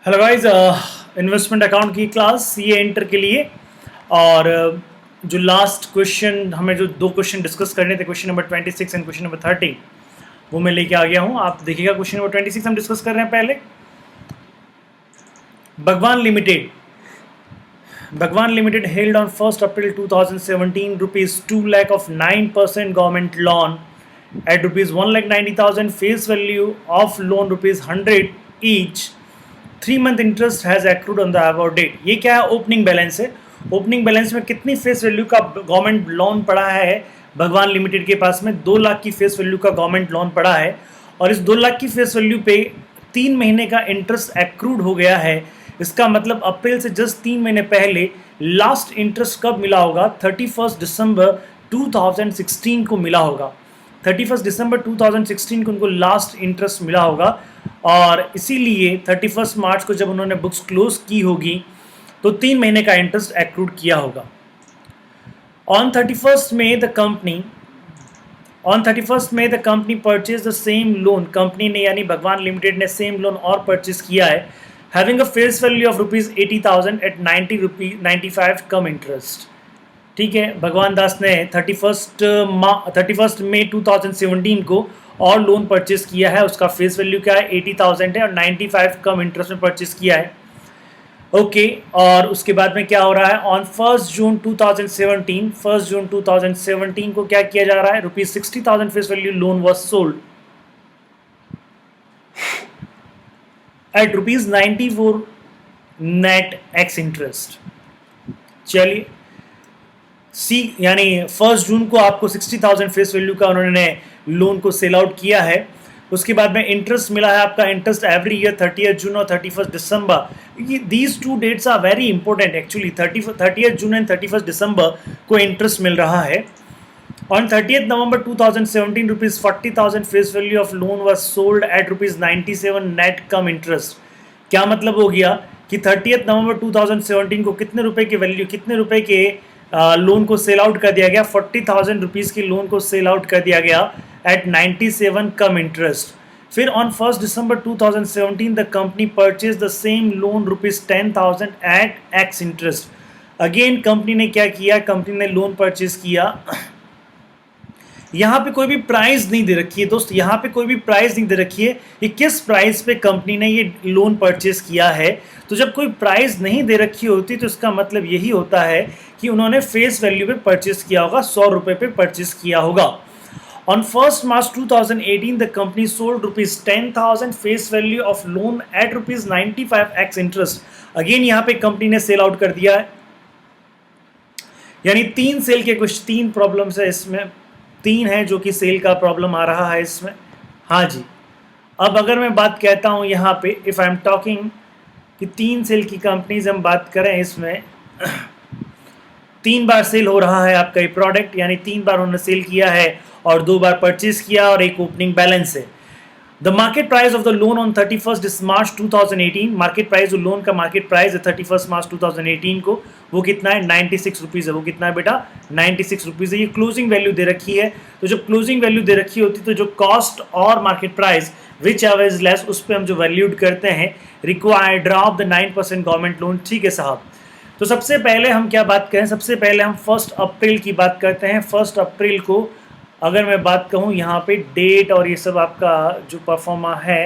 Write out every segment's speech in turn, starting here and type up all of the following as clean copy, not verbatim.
Hello guys, investment account की class CA inter के लिए। और जो लास्ट क्वेश्चन हमें जो दो क्वेश्चन डिस्कस करने थे, question number 26 and question number 30, वो मैं लेके आ गया हूँ। आप देखिएगा, क्वेश्चन नंबर 26 हम डिस्कस कर रहे हैं। पहले भगवान limited held on 1st April 2017 rupees 2 lakh of 9% government loan at rupees 1,90,000 face value of loan rupees 100 each. 3 month interest has accrued on the above date. ये क्या है? ओपनिंग बैलेंस है। ओपनिंग बैलेंस में कितनी फेस वैल्यू का government loan पड़ा है भगवान लिमिटेड के पास में? 2 लाख की फेस वैल्यू का गवर्नमेंट लोन पड़ा है, और इस 2 लाख की फेस वैल्यू पे 3 महीने का इंटरेस्ट एक्रूड हो गया है। इसका मतलब अप्रैल से जस्ट 3 महीने पहले लास्ट इंटरेस्ट कब मिला होगा? 31 दिसंबर 2016 को मिला होगा। 31 दिसंबर 2016 को उनको लास्ट इंटरेस्ट मिला होगा, और इसीलिए 31 मार्च को जब उन्होंने बुक्स क्लोज की होगी तो 3 महीने का इंटरेस्ट एक्रूड किया होगा। On 31 May the company purchase the same loan. Company ने यानी भगवान लिमिटेड ने सेम लोन और परचेज किया है, having a face value of rupees 80,000 at 95 cum interest. ठीक है, भगवान दास ने 31 मई 2017 को और लोन परचेज किया है। उसका फेस वैल्यू क्या है? 80,000 है, और 95 कम इंटरेस्ट में परचेज किया है। ओके, और उसके बाद में क्या हो रहा है? ऑन 1 जून 2017 को क्या किया जा रहा है? Rupees 60,000 face value loan was sold at rupees 94 net x interest. चलिए, यानी 1 जून को आपको 60,000 फेस वैल्यू का उन्होंने लोन को सेल आउट किया है। उसके बाद में इंटरेस्ट मिला है आपका। इंटरेस्ट एवरी ईयर 30 जून और 31 December, these 2 dates are very important actually. 30 June and 31 December को इंटरेस्ट मिल रहा है। On 30 November 2017 rupees 40,000 face value of loan was sold at rupees 97 net cum interest. क्या मतलब हो गया कि 30 नवंबर 2017 को कितने रुपए की वैल्यू, कितने रुपए के लोन को सेल आउट कर दिया गया? 40,000 रुपीज़ की लोन को सेल आउट कर दिया गया एट 97 कम इंटरेस्ट। फिर on 1 December 2017 the company purchase the same loan rupees 10,000 at X interest. Again company ने क्या किया? कंपनी ने लोन परचेज किया। यहाँ पे कोई भी प्राइस नहीं दे रखी है दोस्त, यहाँ पे कोई भी प्राइस नहीं दे रखी है कि किस प्राइस पे कंपनी ने ये लोन परचेज किया है। तो जब कोई प्राइस नहीं दे रखी होती तो इसका मतलब यही होता है कि उन्होंने फेस वैल्यू पे परचेज किया होगा, 100 रुपये पे परचेज किया होगा। On 1 March 2018 the company sold rupees 10,000 face value of loan eight rupees 95 x interest. Again यहाँ पे कंपनी ने सेल आउट कर दिया है। यानी 3 सेल के कुछ 3 प्रॉब्लम्स है इसमें, 3 है जो कि सेल का प्रॉब्लम आ रहा है इसमें। हाँ जी, अब अगर मैं बात कहता हूँ यहाँ पे, इफ़ आई एम टॉकिंग कि 3 सेल की कंपनीज हम बात करें, इसमें 3 बार सेल हो रहा है आपका ये प्रोडक्ट, यानी 3 बार उन्होंने सेल किया है और 2 बार परचेज किया, और एक ओपनिंग बैलेंस है। The market price of the loan on 31 March 2018, market price, जो लोन का मार्केट प्राइस है 31 मार्च 2018 को, वो कितना है? 96 रुपीज़ है। वो कितना है बेटा? 96 रुपीज़ है। ये क्लोजिंग वैल्यू दे रखी है। तो जब क्लोजिंग वैल्यू दे रखी होती तो जो कॉस्ट और market price which ever is less, उस पर हम जो वैल्यूड करते हैं, require drop the 9% government loan. ठीक है साहब, तो सबसे पहले हम क्या बात करें? सबसे पहले हम 1 अप्रैल की बात करते हैं। 1 अप्रैल को अगर मैं बात कहूँ, यहाँ पे डेट और ये सब आपका जो परफॉर्मा है,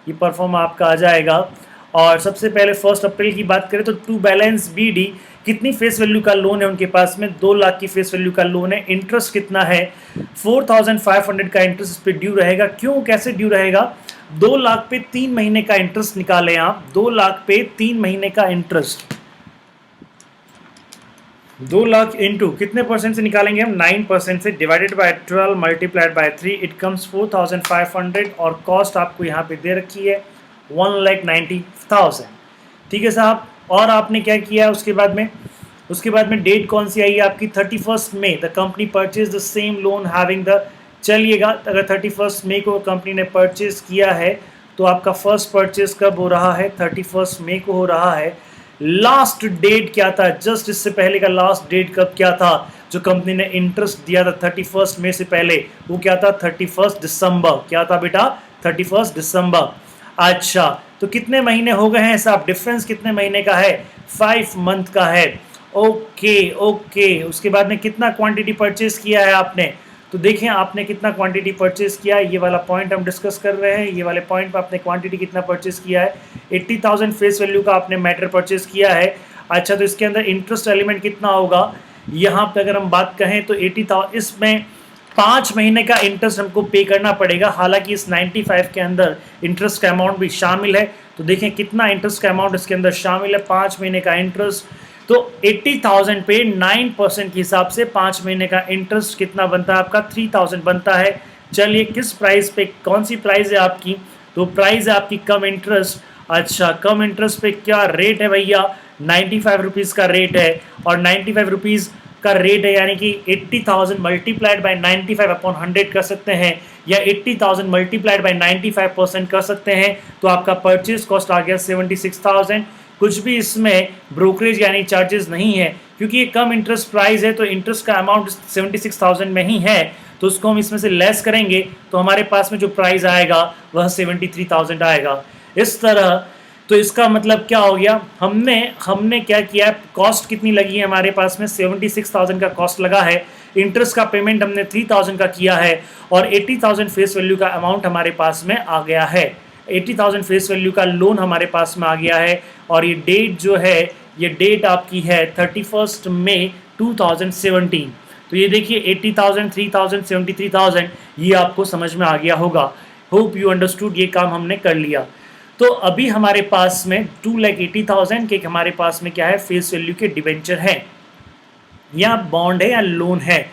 ये परफॉर्मा आपका आ जाएगा। और सबसे पहले 1 अप्रैल की बात करें तो टू बैलेंस BD, कितनी फेस वैल्यू का लोन है उनके पास में? 2 लाख की फेस वैल्यू का लोन है। इंटरेस्ट कितना है? 4,500 का इंटरेस्ट पे ड्यू रहेगा। क्यों, कैसे ड्यू रहेगा? 2 लाख पे 3 महीने का इंटरेस्ट निकालें आप। 2 लाख पे 3 महीने का इंटरेस्ट, 2 लाख इंटू कितने परसेंट से निकालेंगे हम? 9% से, divided by 12 multiplied by 3, it comes 4,500, और कॉस्ट आपको यहाँ पे दे रखी है 1,90,000। ठीक है साहब, और आपने क्या किया उसके बाद में डेट कौन सी आई है आपकी? 31 May the company purchase the same loan having the, चलिएगा, अगर 31 मई को कंपनी ने परचेज किया है तो आपका फर्स्ट परचेज कब हो रहा है? 31 मई को हो रहा है। लास्ट डेट क्या था? जस्ट इससे पहले का लास्ट डेट कब क्या था जो कंपनी ने इंटरेस्ट दिया था 31 मई से पहले? वो क्या था? 31 दिसंबर। क्या था बेटा? 31 दिसंबर। अच्छा, तो कितने महीने हो गए हैं साहब, डिफरेंस कितने महीने का है, 5 मंथ का है। ओके ओके, उसके बाद में कितना क्वांटिटी परचेज किया है आपने, तो देखें आपने कितना क्वांटिटी परचेज किया है, ये वाला पॉइंट हम डिस्कस कर रहे हैं, ये वाले पॉइंट पर आपने क्वांटिटी कितना परचेज किया है, 80,000 फेस वैल्यू का आपने मैटर परचेज किया है। अच्छा, तो इसके अंदर इंटरेस्ट एलिमेंट कितना होगा, यहाँ पे अगर हम बात कहें तो 80,000, इसमें 5 महीने का इंटरेस्ट हमको पे करना पड़ेगा, हालांकि इस 95 के अंदर इंटरेस्ट का अमाउंट भी शामिल है। तो देखें कितना इंटरेस्ट का अमाउंट इसके अंदर शामिल है, 5 महीने का इंटरेस्ट। तो 80,000 पे 9% के हिसाब से 5 महीने का इंटरेस्ट कितना बनता है आपका, 3,000 बनता है। चलिए किस प्राइस पे, कौन सी प्राइस है आपकी, तो प्राइस है आपकी कम इंटरेस्ट। अच्छा, कम इंटरेस्ट पे क्या रेट है भैया, 95 रुपीज़ का रेट है, और 95 रुपीज़ का रेट है, यानी कि 80,000 मल्टीप्लाइड बाय 95 अपॉन 100 कर सकते हैं, या 80,000 मल्टीप्लाइड बाय 95% कर सकते हैं। तो आपका परचेज कॉस्ट आ गया 76,000। कुछ भी इसमें ब्रोकरेज यानी चार्जेस नहीं है, क्योंकि ये कम इंटरेस्ट प्राइस है, तो इंटरेस्ट का अमाउंट 76,000 में ही है, तो उसको हम इसमें से लेस करेंगे तो हमारे पास में जो प्राइस आएगा वह 73,000 आएगा। इस तरह, तो इसका मतलब क्या हो गया, हमने क्या किया, कॉस्ट कितनी लगी है हमारे पास में, 76,000 का कॉस्ट लगा है, इंटरेस्ट का पेमेंट हमने 3,000 का किया है, और 80,000 फेस वैल्यू का अमाउंट हमारे पास में आ गया है, 80,000 फेस वैल्यू का लोन हमारे पास में आ गया है। और ये डेट जो है, ये डेट आपकी है 31 मई 2017। तो ये देखिए 80,000, 3,000, 73,000, ये आपको समझ में आ गया होगा। होप यू अंडरस्टूड, ये काम हमने कर लिया। तो अभी हमारे पास में 2,80,000 के हमारे पास में क्या है, फेस वैल्यू के डिबेंचर है, या बॉन्ड है, या लोन है।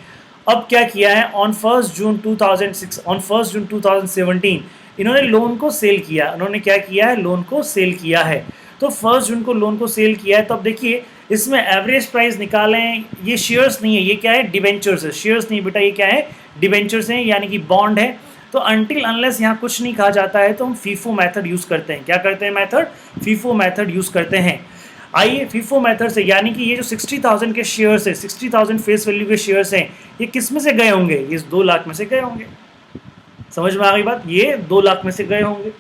अब क्या किया है, ऑन 1 जून 2017 इन्होंने लोन को सेल किया, इन्होंने क्या किया है, लोन को सेल किया है। तो 1 जून को लोन को सेल किया है, तो अब देखिए इसमें एवरेज प्राइस निकालें, ये शेयर्स नहीं है, ये क्या है, डिबेंचर्स है, शेयर्स नहीं बेटा, ये क्या है, डिबेंचर्स हैं, यानी कि बॉन्ड है। तो अनटिल अनलेस यहाँ कुछ नहीं कहा जाता है तो हम फीफो मेथड यूज़ करते हैं। क्या करते हैं मेथड, फीफो मेथड यूज़ करते हैं। आइए फीफो मेथड से, यानी कि ये जो 60,000 के शेयर्स है, 60,000 फेस वैल्यू के शेयर्स हैं, ये किस में से गए होंगे, ये 2 लाख में से गए होंगे। समझ में आ गई बात, ये 2 लाख में से गए होंगे।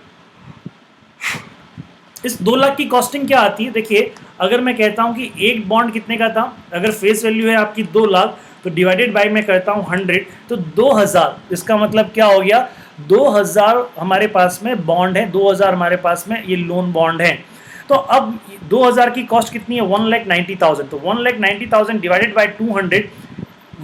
इस 2 लाख की कॉस्टिंग क्या आती है, देखिए अगर मैं कहता हूँ कि एक बॉन्ड कितने का था, अगर फेस वैल्यू है आपकी 2 लाख, तो डिवाइडेड बाय मैं करता हूँ 100, तो 2000, इसका मतलब क्या हो गया, 2000 हमारे पास में बॉन्ड है, 2000 हमारे पास में ये लोन बॉन्ड है। तो अब 2000 की कॉस्ट कितनी है, 1,90,000, तो 1,90,000 divided by 200,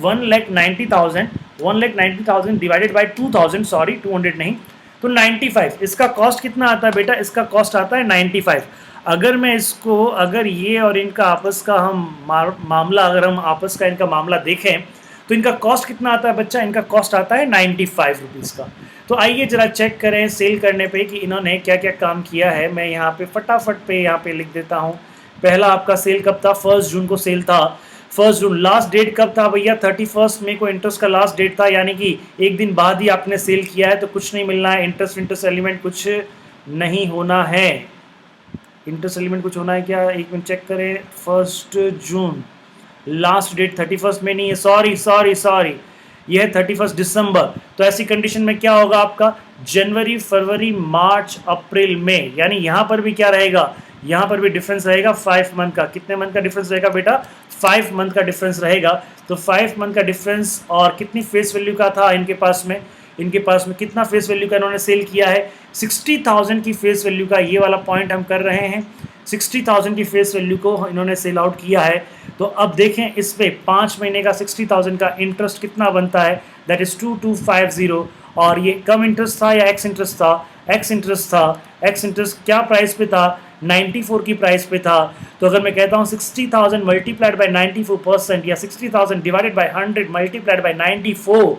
1,90,000 divided by 2000, sorry 200 नहीं, तो 95, इसका कॉस्ट कितना आता है बेटा, इसका कॉस्ट आता है 95। अगर मैं इसको, अगर ये और इनका आपस का हम मामला, अगर हम आपस का इनका मामला देखें, तो इनका कॉस्ट कितना आता है बच्चा, इनका कॉस्ट आता है 95 रुपीज़ का। तो आइए जरा चेक करें सेल करने पे कि इन्होंने क्या क्या काम किया है। मैं यहाँ पे फटाफट पे यहाँ पे लिख देता हूँ। पहला आपका सेल कब था, 1 जून को सेल था, 1 जून। लास्ट डेट कब था भैया, 31 मई को इंटरेस्ट का लास्ट डेट था, यानी कि एक दिन बाद ही आपने सेल किया है, तो कुछ नहीं मिलना है, इंटरेस्ट एलिमेंट कुछ नहीं होना है, इंटरेस्ट एलिमेंट कुछ होना है क्या, एक मिनट चेक करें। 1 जून लास्ट डेट 31 में नहीं है, सॉरी, यह है 31 दिसंबर। तो ऐसी कंडीशन में क्या होगा आपका, जनवरी, फरवरी, मार्च, अप्रैल, मई, यानी यहाँ पर भी क्या रहेगा, यहाँ पर भी डिफरेंस रहेगा 5 मंथ का। कितने मंथ का डिफरेंस रहेगा बेटा, 5 मंथ का डिफरेंस रहेगा। तो 5 मंथ का डिफरेंस, और कितनी फेस वैल्यू का था इनके पास में, इनके पास में कितना फेस वैल्यू का इन्होंने सेल किया है, 60,000 की फेस वैल्यू का, ये वाला पॉइंट हम कर रहे हैं, 60,000 की फेस वैल्यू को इन्होंने सेल आउट किया है। तो अब देखें इस पे 5 महीने का 60,000 का इंटरेस्ट कितना बनता है, दैट इज़ 2250। और ये कम इंटरेस्ट था या एक्स इंटरेस्ट था, एक्स इंटरेस्ट था। एक्स इंटरेस्ट क्या प्राइस पे था, 94 की प्राइस पे था। तो अगर मैं कहता हूँ 60,000 मल्टीप्लाइड बाय 94% या 60,000 डिवाइडेड बाय 100 मल्टीप्लाइड बाय 94,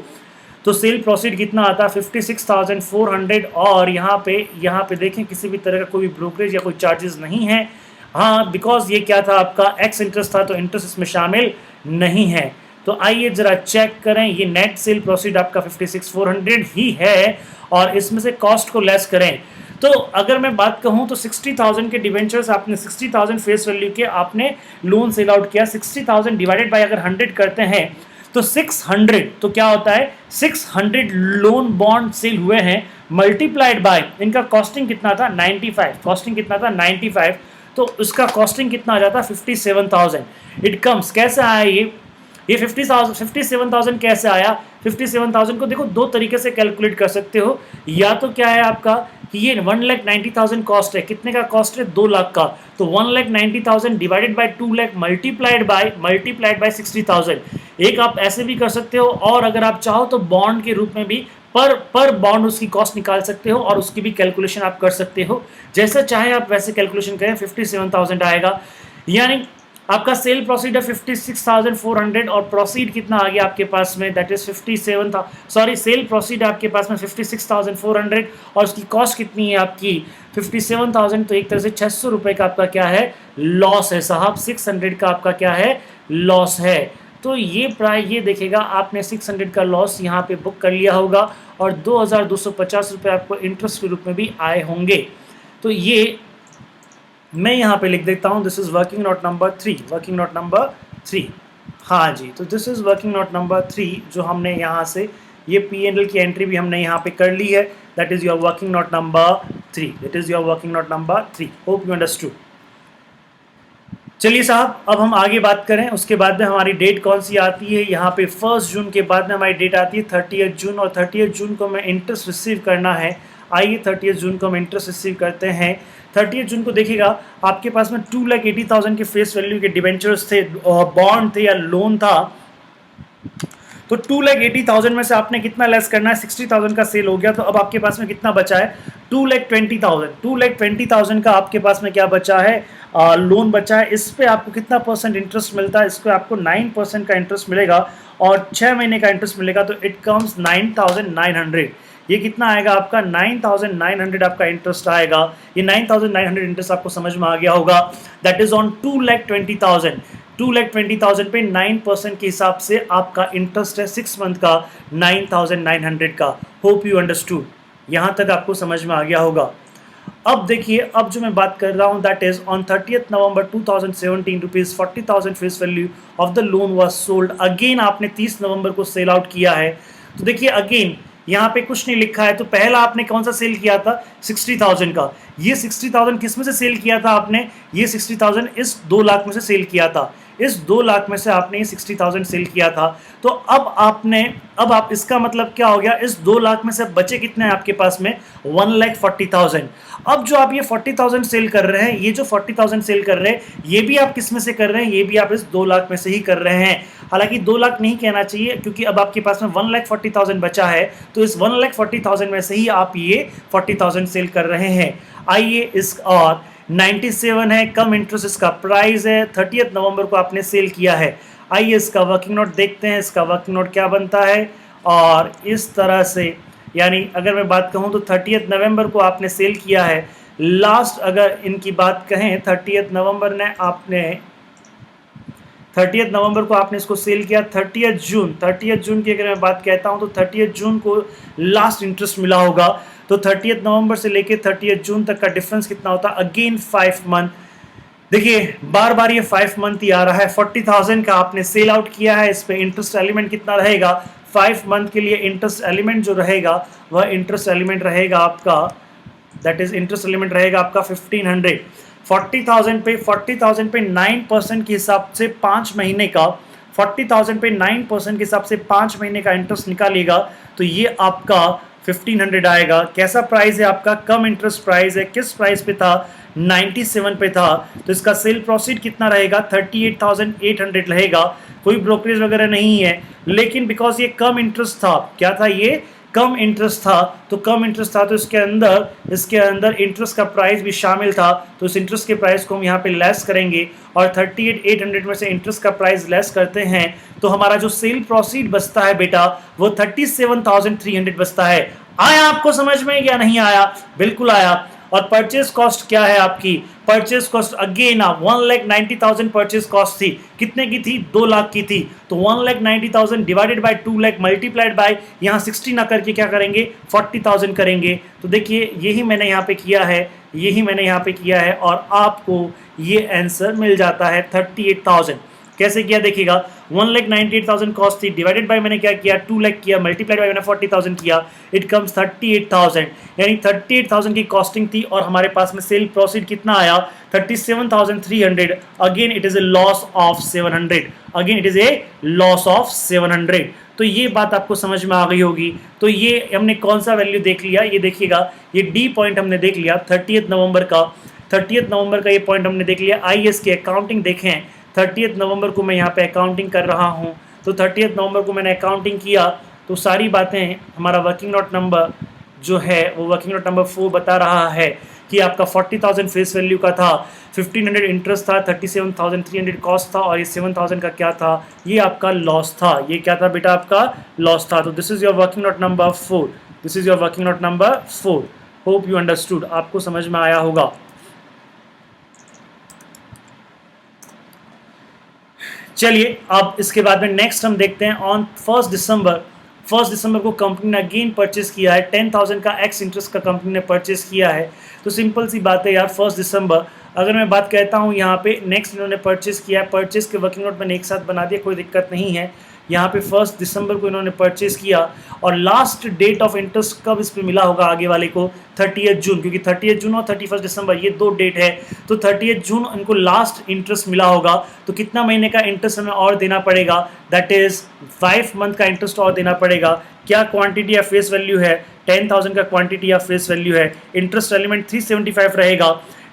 तो सेल प्रोसीड कितना आता है, 56,400। और यहाँ पे देखें किसी भी तरह का कोई ब्रोकरेज या कोई चार्जेस नहीं है। हाँ, बिकॉज ये क्या था आपका एक्स इंटरेस्ट था, तो इंटरेस्ट इसमें शामिल नहीं है। तो आइए जरा चेक करें, ये नेट सेल प्रोसीड आपका 56,400 ही है, और इसमें से कॉस्ट को लेस करें। तो अगर मैं बात कहूँ तो 60,000 के डिवेंचर्स आपने, 60,000 फेस वैल्यू के आपने लोन सेल आउट किया, 60,000 डिवाइडेड बाय अगर 100 करते हैं तो 600 तो क्या होता है, 600 लोन बॉन्ड सेल हुए हैं मल्टीप्लाइड बाय इनका कॉस्टिंग कितना था 95, कॉस्टिंग कितना था 95, तो उसका कॉस्टिंग कितना आ जाता 57,000। इट कम्स कैसे आया ये 57,000 कैसे आया? 57,000 को देखो दो तरीके से कैलकुलेट कर सकते हो। या तो क्या है आपका कि ये 1,90,000 कॉस्ट है, कितने का कॉस्ट है 2 लाख का, तो 1,90,000 divided by 2 lakh multiplied by 60,000। एक आप ऐसे भी कर सकते हो, और अगर आप चाहो तो बॉन्ड के रूप में भी पर बॉन्ड उसकी कॉस्ट निकाल सकते हो और उसकी भी कैलकुलेशन आप कर सकते हो, जैसा चाहे आप वैसे कैलकुलेशन करें। 57,000 आएगा, यानी आपका सेल प्रोसीड है 56,400 और प्रोसीड कितना आ गया आपके पास में, that is 57, sorry cell proceed आपके पास में 56,400 और उसकी कॉस्ट कितनी है आपकी 57,000। तो एक तरह से 600 रुपए का आपका क्या है, लॉस है साहब। 600 का आपका क्या है, लॉस है। तो ये प्राइस ये देखेगा आपने 600 का लॉस यहाँ पे बुक कर लिया होगा और 2,250 रुपये आपको इंटरेस्ट के रूप में भी आए होंगे। तो ये मैं यहाँ पे लिख देता हूँ, this is working note number 3, working note number 3। हाँ जी, तो this is working note number 3 जो हमने यहाँ से ये P&L की एंट्री भी हमने यहाँ पे कर ली है। That is your working note number 3, that is your working note number 3। Hope you understood. चलिए साहब, अब हम आगे बात करें। उसके बाद में हमारी डेट कौन सी आती है, यहाँ पे 1 जून के बाद में हमारी डेट आती है 30 जून, और 30 जून को हमें इंटरेस्ट रिसीव करना है। आइए 30 जून को हम इंटरेस्ट रिसीव करते हैं। 30 जून को देखिएगा आपके पास में 2,80,000 के फेस वैल्यू के डिबेंचर्स थे, बॉन्ड थे या लोन था। तो 2,80,000 में से आपने कितना लेस करना है, 60,000 का सेल हो गया, तो अब आपके पास में कितना बचा है 2,20,000। 2,20,000 का आपके पास में क्या बचा है, लोन बचा है। इस पे आपको कितना परसेंट इंटरेस्ट मिलता है, इस पर आपको 9% का इंटरेस्ट मिलेगा और 6 महीने का इंटरेस्ट मिलेगा, तो इट कम्स 9,900। ये कितना आएगा आपका 9,900 आपका इंटरेस्ट आएगा। ये 9,900 इंटरेस्ट आपको समझ में आ गया होगा। That is on 2,20,000। 2,20,000 पे 9% के हिसाब से आपका इंटरेस्ट है 6 मंथ का 9,900 का। होप यू अंडरस्टूड, यहाँ तक आपको समझ में आ गया होगा। अब देखिए, अब जो मैं बात कर रहा हूँ that is on 30 November 2017 rupees 40,000 face value of the loan was sold. Again आपने 30 नवंबर को सेल आउट किया है। तो देखिए अगेन यहाँ पे कुछ नहीं लिखा है, तो पहला आपने कौन सा सेल किया था 60,000 का। ये 60,000 किस में से सेल किया था आपने, ये 60,000 इस 2 लाख में से सेल किया था। इस 2 लाख में से आपने 60,000 सेल किया था। तो अब आप इसका मतलब क्या हो गया, इस 2 लाख में से बचे कितने हैं आपके पास में 1,40,000। अब जो आप ये 40,000 सेल कर रहे हैं, ये जो 40,000 सेल कर रहे हैं, ये भी आप किस में से कर रहे हैं, ये भी आप इस 2 लाख में से ही कर रहे हैं। हालांकि 2 लाख नहीं कहना चाहिए, क्योंकि अब आपके पास में 1,40,000 बचा है, तो इस 1,40,000 में से ही आप ये 40,000 सेल कर रहे हैं। आइए इस और 97 है, कम इंटरेस्ट इसका प्राइस है, 30 नवंबर को आपने सेल किया है। आइए इसका वर्किंग नोट देखते हैं, इसका वर्किंग नोट क्या बनता है। और इस तरह से यानी अगर मैं बात कहूँ तो 30 नवंबर को आपने सेल किया है। लास्ट अगर इनकी बात कहें 30 नवंबर ने आपने 30 नवंबर को आपने इसको सेल किया। 30 जून की अगर मैं बात कहता हूं तो 30 जून को लास्ट इंटरेस्ट मिला होगा। तो 30 नवंबर से लेके 30 जून तक का डिफरेंस कितना होता है, अगेन 5 मंथ। देखिए बार बार ये 5 मंथ ही आ रहा है। 40,000 का आपने सेल आउट किया है, इस पे इंटरेस्ट एलिमेंट कितना रहेगा 5 मंथ के लिए। इंटरेस्ट एलिमेंट जो रहेगा वह इंटरेस्ट एलिमेंट रहेगा आपका, दैट इज इंटरेस्ट एलिमेंट रहेगा आपका 1,500। 40,000 पे 9% के हिसाब से 5 महीने का 40,000 पे 9% के हिसाब से 5 महीने का इंटरेस्ट निकालिएगा, तो ये आपका 1,500 आएगा। कैसा प्राइस है आपका, कम इंटरेस्ट प्राइस है। किस प्राइस पे था 97 पे था, तो इसका सेल प्रोसीड कितना रहेगा 38,800 रहेगा। कोई ब्रोकरेज वगैरह नहीं है, लेकिन बिकॉज ये कम इंटरेस्ट था, क्या था ये कम इंटरेस्ट था, तो कम इंटरेस्ट था तो इसके अंदर इंटरेस्ट का प्राइस भी शामिल था, तो इस इंटरेस्ट के प्राइस को हम यहाँ पे लेस करेंगे और 38,800 में से इंटरेस्ट का प्राइस लेस करते हैं, तो हमारा जो सेल प्रोसीड बचता है बेटा वो 37,300 बचता है। आया आपको समझ में या नहीं आया? बिल्कुल आया। और परचेज कॉस्ट क्या है आपकी, purchase cost again 1,90,000 purchase cost थी, कितने की थी 2 लाख की थी, तो 1,90,000 divided by 2 lakh multiplied by यहाँ 60 ना करके क्या करेंगे 40,000 करेंगे। तो देखिए यही मैंने यहाँ पे किया है और आपको ये आंसर मिल जाता है 38,000। कैसे किया देखिएगा, 1,98,000 कॉस्ट थी, डिवाइडेड बाय मैंने क्या किया 2 लाख किया, मल्टीप्लाइड बाय मैंने 40,000 किया, इट कम्स 38,000, यानी 38,000 की कॉस्टिंग थी और हमारे पास में सेल प्रोसीड कितना आया 37,300। Again it is a loss of 700, again it is a loss of 700। तो ये बात आपको समझ में आ गई होगी। तो ये हमने कौन सा वैल्यू देख लिया, ये देखिएगा, ये डी पॉइंट हमने देख लिया 30 नवंबर का, 30 नवंबर का ये पॉइंट हमने देख लिया। आईएएस की अकाउंटिंग देखें, 30 नवंबर को मैं यहाँ पे अकाउंटिंग कर रहा हूँ, तो 30 नवंबर को मैंने अकाउंटिंग किया तो सारी बातें, हमारा वर्किंग नोट नंबर जो है वो वर्किंग नोट नंबर 4 बता रहा है कि आपका 40,000 फेस वैल्यू का था, 1,500 इंटरेस्ट था, 37,300 कॉस्ट था और ये 7,000 का क्या था, ये आपका लॉस था। ये क्या था बेटा, आपका लॉस था। तो this is your working note number 4, this is your working note number 4। Hope you understood, आपको समझ में आया होगा। चलिए अब इसके बाद में नेक्स्ट हम देखते हैं ऑन 1 दिसंबर को कंपनी ने अगेन परचेस किया है 10,000 का एक्स इंटरेस्ट का कंपनी ने परचेस किया है। तो सिंपल सी बात है यार, 1 दिसंबर अगर मैं बात कहता हूँ यहाँ पे नेक्स्ट इन्होंने परचेस किया है, परचेस के वर्किंग नोट मैंने एक साथ बना दिया, कोई दिक्कत नहीं है। यहाँ पे 1 दिसंबर को इन्होंने परचेस किया और लास्ट डेट ऑफ इंटरेस्ट कब इस पे मिला होगा आगे वाले को 30 जून, क्योंकि 30 जून और 31 दिसंबर ये 2 डेट है। तो 30 जून इनको लास्ट इंटरेस्ट मिला होगा। तो कितना महीने का इंटरेस्ट हमें और देना पड़ेगा, दैट इज 5 मंथ का इंटरेस्ट और देना पड़ेगा। क्या क्वांटिटी या फेस वैल्यू है, 10,000 का क्वांटिटी या फेस वैल्यू है। इंटरेस्ट एलिमेंट 375 रहेगा।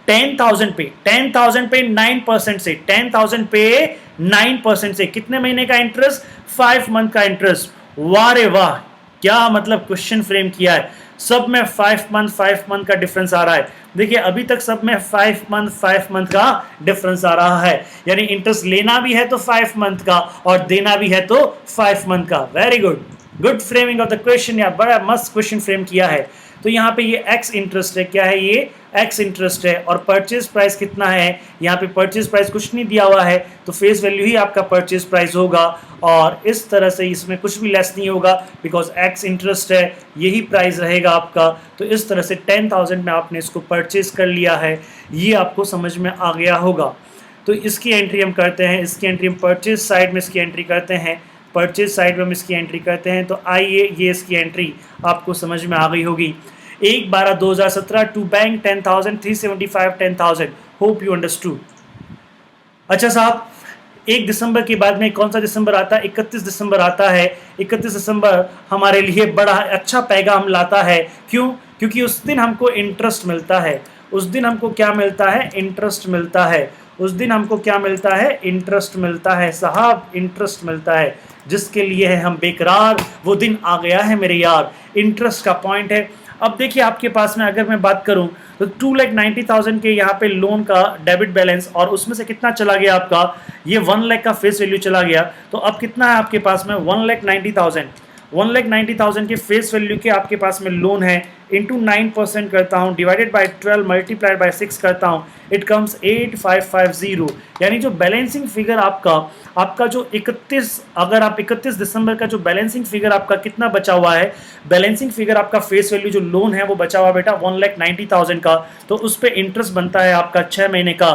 10,000 पे 9% से, 10,000 पे 9% से कितने महीने का इंटरेस्ट, 5 मंथ का इंटरेस्ट। वाह रे वाह, क्या मतलब क्वेश्चन फ्रेम किया है। सब में 5 मंथ का डिफरेंस आ रहा है। देखिए अभी तक सब में 5 मंथ का डिफरेंस आ रहा है, यानी इंटरेस्ट लेना भी है तो 5 मंथ का और देना भी है तो 5 मंथ का। Very good, good framing of the question, या बड़ा मस्त क्वेश्चन फ्रेम किया है। तो यहाँ पे ये एक्स इंटरेस्ट है, क्या है ये एक्स इंटरेस्ट है, और परचेज प्राइस कितना है, यहाँ पे परचेज प्राइस कुछ नहीं दिया हुआ है, तो फेस वैल्यू ही आपका परचेज प्राइस होगा और इस तरह से इसमें कुछ भी लेस नहीं होगा बिकॉज एक्स इंटरेस्ट है, यही प्राइस रहेगा आपका। तो इस तरह से 10,000 में आपने इसको परचेज कर लिया है, ये आपको समझ में आ गया होगा। तो इसकी एंट्री हम करते हैं, इसकी एंट्री हम परचेज साइड में इसकी एंट्री करते हैं, परचेज साइड में हम इसकी एंट्री करते हैं। तो आइए, ये इसकी एंट्री आपको समझ में आ गई होगी। 1/12/2017 to bank 10,000, 375 10,000। Hope you understood. अच्छा साहब, 1 दिसंबर के बाद में कौन सा दिसंबर आता है, 31 दिसंबर आता है। 31 दिसंबर हमारे लिए बड़ा अच्छा पैगाम लाता है। क्यों? क्योंकि उस दिन हमको इंटरेस्ट मिलता है। उस दिन हमको क्या मिलता है, इंटरेस्ट मिलता है। उस दिन हमको क्या मिलता है, इंटरेस्ट मिलता है साहब, इंटरेस्ट मिलता है, जिसके लिए है हम बेकरार, वो दिन आ गया है मेरे यार। इंटरेस्ट का पॉइंट है। अब देखिए आपके पास में अगर मैं बात करूं तो 2,90,000 के यहाँ पे लोन का डेबिट बैलेंस, और उसमें से कितना चला गया आपका, ये 1 लाख का फेस वैल्यू चला गया। तो अब कितना है आपके पास में 1,90,000, 1,90,000 के फेस वैल्यू के आपके पास में लोन है, इंटू 9% करता हूँ, डिवाइडेड बाय 12 मल्टीप्लाइड बाय 6 करता हूँ, इट कम्स 8,550। यानी जो बैलेंसिंग फिगर आपका जो 31, अगर आप 31 दिसंबर का जो बैलेंसिंग फिगर आपका कितना बचा हुआ है, बैलेंसिंग फिगर आपका फेस वैल्यू जो लोन है वो बचा हुआ बेटा 1,90,000 का। तो उस पर इंटरेस्ट बनता है आपका 6 महीने का।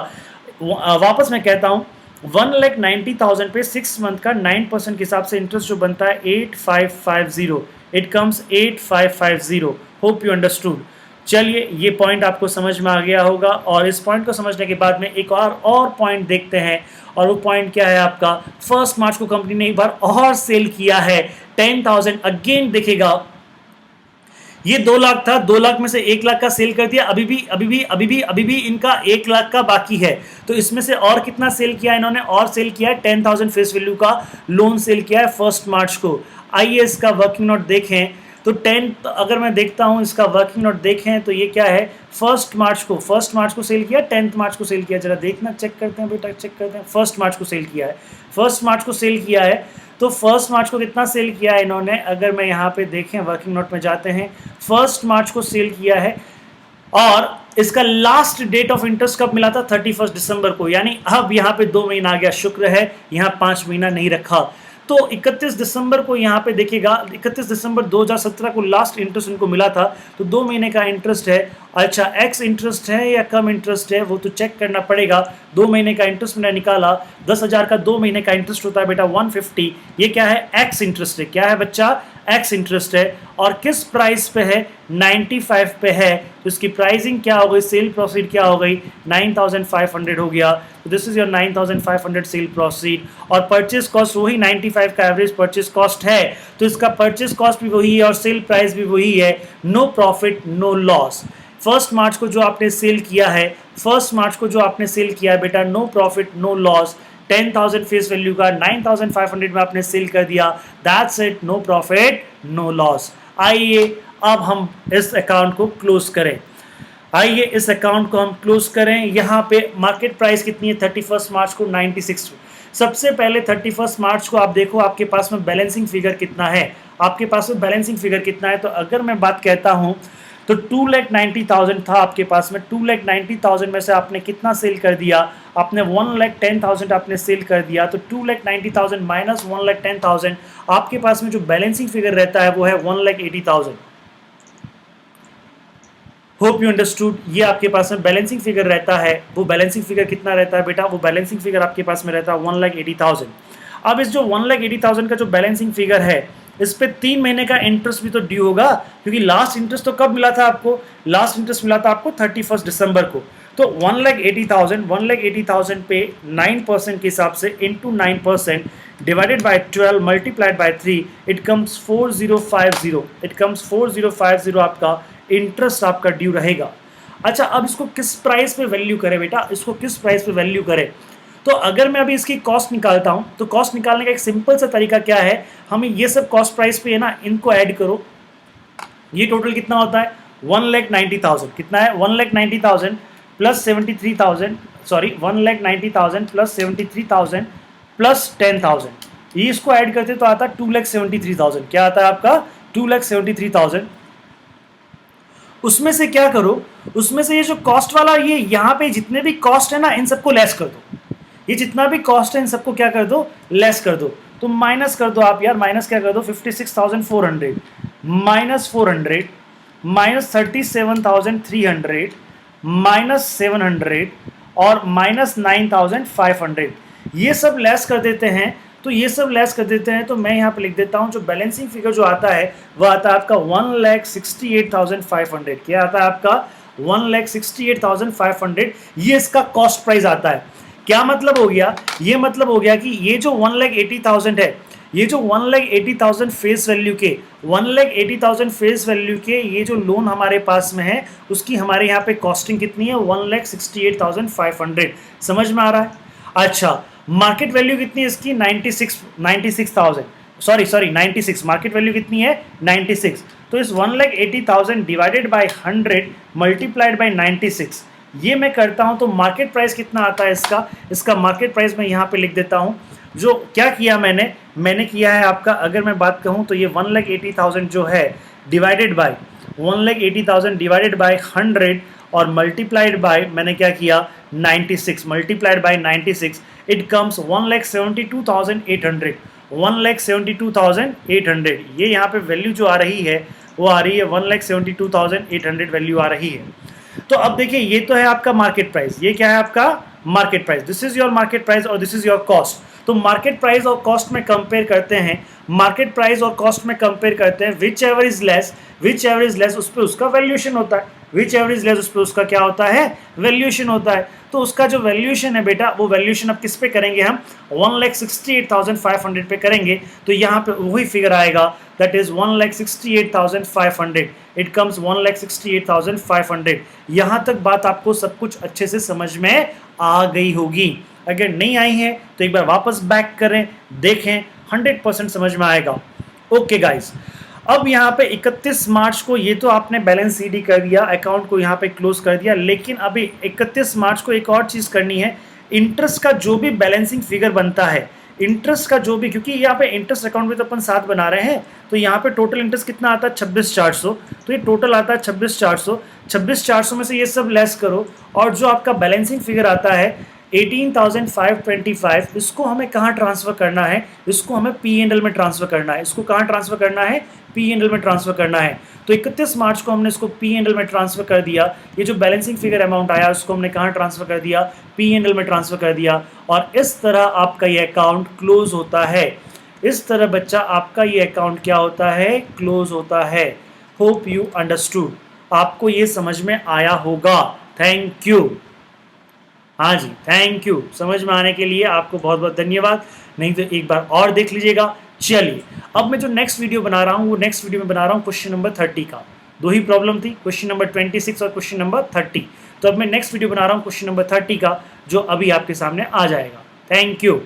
वापस मैं कहता हूँ, 1,90,000 पे 6 मंथ का 9% के हिसाब से इंटरेस्ट जो बनता है 8,550, it comes 8,550। Hope you understood. चलिए, ये पॉइंट आपको समझ में आ गया होगा, और इस पॉइंट को समझने के बाद में एक और पॉइंट देखते हैं, और वो पॉइंट क्या है आपका, 1 मार्च को कंपनी ने एक बार और सेल किया है 10,000। अगेन देखिएगा, ये 2 लाख था, 2 लाख में से 1 लाख का सेल कर दिया, अभी भी इनका 1 लाख का बाकी है। तो इसमें से और कितना सेल किया इन्होंने, और सेल किया है 10,000 फेस वैल्यू का लोन सेल किया है 1 मार्च को। आइए इसका वर्किंग नोट देखें तो 10, अगर मैं देखता हूं इसका वर्किंग नोट देखें तो ये क्या है, 1 मार्च को सेल किया, 10 मार्च को सेल किया, जरा देखना, चेक करते हैं बेटा, चेक करते हैं। 1 मार्च को सेल किया है, 1 मार्च को सेल किया है। तो 1 मार्च को कितना सेल किया है इन्होंने, अगर मैं यहाँ पे देखें वर्किंग नोट में जाते हैं, 1 मार्च को सेल किया है, और इसका लास्ट डेट ऑफ इंटरेस्ट कब मिला था, 31 दिसंबर को। यानी अब यहाँ पे 2 महीना आ गया, शुक्र है यहाँ 5 महीना नहीं रखा। तो 31 दिसंबर को यहाँ पे देखिएगा, 31 दिसंबर 2017 को लास्ट इंटरेस्ट उनको मिला था, तो 2 महीने का इंटरेस्ट है। अच्छा, एक्स इंटरेस्ट है या कम इंटरेस्ट है वो तो चेक करना पड़ेगा। 2 महीने का इंटरेस्ट मैंने निकाला, 10,000 का 2 महीने का इंटरेस्ट होता है बेटा 150। ये क्या है? एक्स इंटरेस्ट है। क्या है बच्चा? एक्स इंटरेस्ट है। और किस प्राइस पे है? 95 पे है। तो इसकी प्राइसिंग क्या हो गई? सेल प्रोसीड क्या हो गई? 9,500 हो गया। तो this is your 9,500 cell proceed. और परचेज कॉस्ट वही 95 का एवरेज परचेज कॉस्ट है, तो इसका परचेज कॉस्ट भी वही है और सेल प्राइस भी वही है। No profit no loss. 1 March को जो आपने सेल किया है, 1 मार्च को जो आपने सेल किया है बेटा, no profit no loss. 10,000 face value का 9,500 में आपने सेल कर दिया। That's it, no profit no loss. आइए अब हम इस अकाउंट को क्लोज करें। आइए इस अकाउंट को हम क्लोज करें। यहाँ पे मार्केट प्राइस कितनी है 31 मार्च को? 96। सबसे पहले 31 मार्च को आप देखो आपके पास में बैलेंसिंग फिगर कितना है। आपके पास में बैलेंसिंग फिगर कितना है? तो अगर मैं बात कहता हूँ तो 2,90,000 था आपके पास में। 2,90,000 में से आपने कितना सेल कर दिया? आपने 1,10,000 आपने सेल कर दिया। तो 2,90,000 माइनस 1,10,000, आपके पास में जो बैलेंसिंग फिगर रहता है वो है 1,80,000। Hope you understood. ये आपके पास में बैलेंसिंग फिगर रहता है। वो बैलेंसिंग फिगर कितना रहता है बेटा? वो बैलेंसिंग फिगर आपके पास में रहता है 1,80,000। अब इस जो 1,80,000 का जो बैलेंसिंग फिगर है, इस पे 3 महीने का इंटरेस्ट भी तो ड्यू होगा, क्योंकि लास्ट इंटरेस्ट तो कब मिला था आपको? लास्ट इंटरेस्ट मिला था आपको 31 दिसंबर को। तो 1,80,000 पे 9% के हिसाब से into 9% divided by 12 multiplied by 3, it comes 4050। It comes 4050 आपका इंटरेस्ट आपका ड्यू रहेगा। अच्छा, अब इसको किस प्राइस पे वैल्यू करें बेटा? इसको किस प्राइस पे वैल्यू करें? तो अगर मैं अभी इसकी कॉस्ट निकालता हूं, तो कॉस्ट निकालने का एक सिंपल सा तरीका क्या है, हमें ये सब कॉस्ट प्राइस पे है ना, इनको ऐड करो। ये टोटल कितना होता है? 1,90,000। कितना है? 1,90,000 प्लस 73,000, सॉरी 1,90,000 प्लस 73,000 प्लस 10,000, ये इसको ऐड करते तो आता 2,73,000। क्या आता है आपका? 2,73,000। उसमें से क्या करो, उसमें से ये जो कॉस्ट वाला, ये यहाँ पे जितने भी कॉस्ट है ना, इन सबको लेस कर दो। ये जितना भी कॉस्ट है इन सबको क्या कर दो? लेस कर दो। तो माइनस कर दो आप यार, माइनस क्या कर दो? 56,400 माइनस 400 माइनस 37,300 माइनस 700 और माइनस 9,500, ये सब लेस कर देते हैं। तो ये सब लेस कर देते हैं तो मैं यहाँ पे लिख देता हूँ, जो बैलेंसिंग फिगर जो आता है वो आता है आपका 1,68,500। क्या आता है आपका? 1,68,500। ये इसका कॉस्ट प्राइस आता है। क्या मतलब हो गया? ये मतलब हो गया कि ये जो 1,80,000 है, ये जो 1,80,000 फेस वैल्यू के 1,80,000 फेस वैल्यू के ये जो लोन हमारे पास में है, उसकी हमारे यहाँ पे कॉस्टिंग कितनी है? 1,68,500। समझ में आ रहा है? अच्छा, मार्केट वैल्यू कितनी है इसकी? 96,000, सॉरी 96। मार्केट वैल्यू कितनी है? 96। तो इस 1,80,000 डिवाइडेड बाय 100 मल्टीप्लाइड बाय 96, ये मैं करता हूं तो मार्केट प्राइस कितना आता है इसका? इसका मार्केट प्राइस मैं यहाँ पे लिख देता हूं। जो क्या किया मैंने किया है आपका, अगर मैं बात कहूँ तो ये 1,80,000 जो है डिवाइडेड बाय 1,80,000 डिवाइडेड बाय 100 और मल्टीप्लाइड बाय मैंने क्या किया? 96 मल्टीप्लाइड बाय 96, इट कम्स 1,72,800। 1,72,800 ये यहाँ पे वैल्यू जो आ रही है वो आ रही है 1,72,800 वैल्यू आ रही है। तो अब देखिए, ये तो है आपका मार्केट प्राइस। ये क्या है आपका? Market price. This is your market price और दिस इज योर कॉस्ट। तो मार्केट प्राइस और कॉस्ट में कंपेयर करते हैं, मार्केट प्राइस और कॉस्ट में कंपेयर करते हैं। Which ever is less, which ever is less उस पर उसका वैल्यूएशन होता है। विच एवर इज लेस उस पर उसका क्या होता है? वैल्यूएशन होता है। तो उसका जो वैल्यूएशन है बेटा, वो वैल्यूएशन अब किस पे करेंगे हम? 1,68,500 पे करेंगे। तो यहाँ पे वही फिगर आएगा, दैट इज 1,68,500। It comes 1,68,500। यहाँ तक बात आपको सब कुछ अच्छे से समझ में आ गई होगी। अगर नहीं आई है तो एक बार वापस बैक करें, देखें, 100% समझ में आएगा। ओके गाइस, अब यहाँ पे 31 मार्च को ये तो आपने बैलेंस सीडी कर दिया, अकाउंट को यहाँ पे क्लोज कर दिया, लेकिन अभी 31 मार्च को एक और चीज़ करनी है। इंटरेस्ट का जो भी बैलेंसिंग फिगर बनता है, इंटरेस्ट का जो भी, क्योंकि यहाँ पे इंटरेस्ट अकाउंट में तो अपन 7 बना रहे हैं, तो यहाँ पे टोटल इंटरेस्ट कितना आता है? 26,400। तो ये टोटल आता है 26,400। 26,400 में से ये सब लेस करो और जो आपका बैलेंसिंग फिगर आता है 18,525 इसको हमें कहाँ ट्रांसफर करना है, इसको हमें P&L में ट्रांसफर करना है। इसको कहाँ ट्रांसफर करना है, P&L में ट्रांसफर करना है। तो 31 मार्च को हमने इसको P&L में ट्रांसफर कर दिया। ये जो बैलेंसिंग फिगर अमाउंट आया उसको हमने कहाँ ट्रांसफर कर दिया, P&L में ट्रांसफर कर दिया। और इस तरह आपका ये अकाउंट क्लोज होता है। इस तरह बच्चा आपका ये अकाउंट क्या होता है, क्लोज होता है। होप यू अंडरस्टूड, आपको ये समझ में आया होगा। Thank you. हाँ जी, थैंक यू। समझ में आने के लिए आपको बहुत बहुत धन्यवाद। नहीं तो एक बार और देख लीजिएगा। चलिए, अब मैं जो नेक्स्ट वीडियो बना रहा हूँ वो नेक्स्ट वीडियो में बना रहा हूँ क्वेश्चन नंबर 30 का। दो ही प्रॉब्लम थी, क्वेश्चन नंबर 26 और क्वेश्चन नंबर 30। तो अब मैं नेक्स्ट वीडियो बना रहा हूँ क्वेश्चन नंबर 30 का, जो अभी आपके सामने आ जाएगा। Thank you.